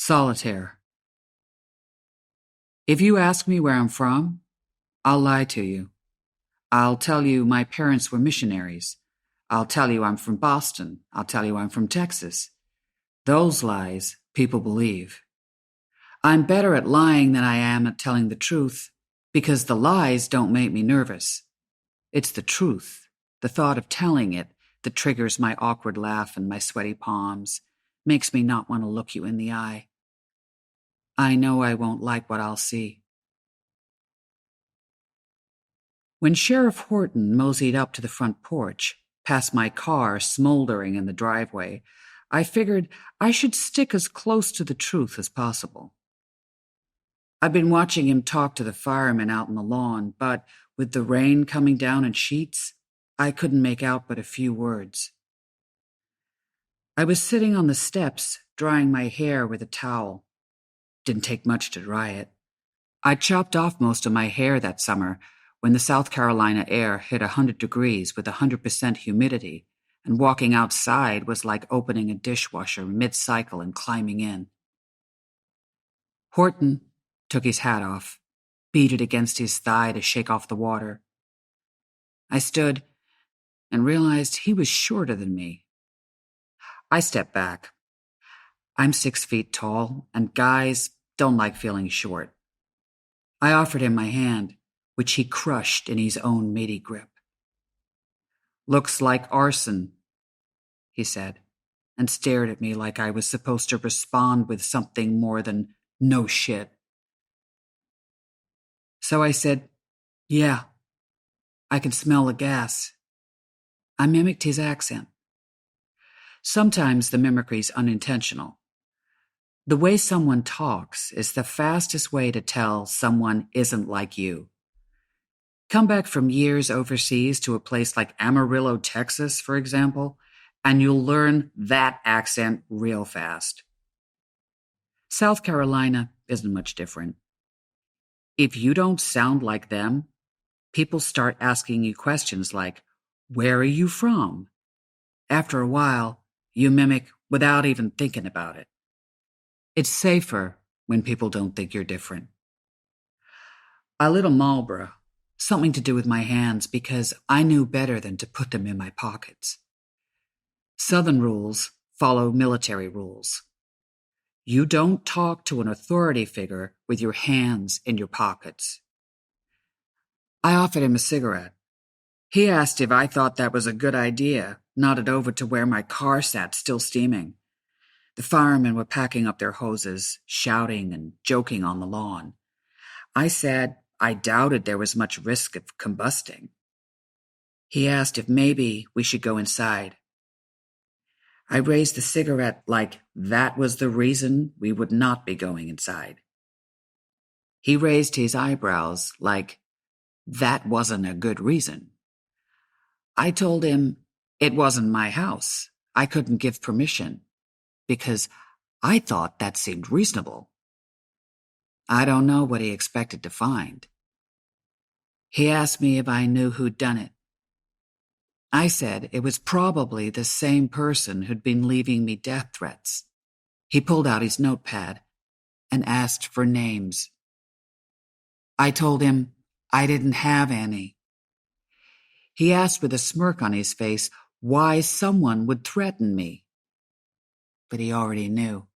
Solitaire. If you ask me where I'm from, I'll lie to you. I'll tell you my parents were missionaries. I'll tell you I'm from Boston. I'll tell you I'm from Texas. Those lies people believe. I'm better at lying than I am at telling the truth, because the lies don't make me nervous. It's the truth, the thought of telling it, that triggers my awkward laugh and my sweaty palms, makes me not want to look you in the eye. I know I won't like what I'll see. When Sheriff Horton moseyed up to the front porch, past my car smoldering in the driveway, I figured I should stick as close to the truth as possible. I'd been watching him talk to the firemen out on the lawn, but with the rain coming down in sheets, I couldn't make out but a few words. I was sitting on the steps, drying my hair with a towel. Didn't take much to dry it. I chopped off most of my hair that summer when the South Carolina air hit 100 degrees with 100% humidity, and walking outside was like opening a dishwasher mid-cycle and climbing in. Horton took his hat off, beat it against his thigh to shake off the water. I stood and realized he was shorter than me. I stepped back. I'm 6 feet tall, and guys don't like feeling short. I offered him my hand, which he crushed in his own meaty grip. "Looks like arson," he said, and stared at me like I was supposed to respond with something more than "no shit." So I said, "Yeah, I can smell the gas." I mimicked his accent. Sometimes the mimicry's unintentional. The way someone talks is the fastest way to tell someone isn't like you. Come back from years overseas to a place like Amarillo, Texas, for example, and you'll learn that accent real fast. South Carolina isn't much different. If you don't sound like them, people start asking you questions like, "Where are you from?" After a while, you mimic without even thinking about it. It's safer when people don't think you're different. I lit a Marlboro, something to do with my hands, because I knew better than to put them in my pockets. Southern rules follow military rules. You don't talk to an authority figure with your hands in your pockets. I offered him a cigarette. He asked if I thought that was a good idea, nodded over to where my car sat, still steaming. The firemen were packing up their hoses, shouting and joking on the lawn. I said I doubted there was much risk of combusting. He asked if maybe we should go inside. I raised the cigarette like that was the reason we would not be going inside. He raised his eyebrows like that wasn't a good reason. I told him it wasn't my house. I couldn't give permission, because I thought that seemed reasonable. I don't know what he expected to find. He asked me if I knew who'd done it. I said it was probably the same person who'd been leaving me death threats. He pulled out his notepad and asked for names. I told him I didn't have any. He asked with a smirk on his face why someone would threaten me. But he already knew.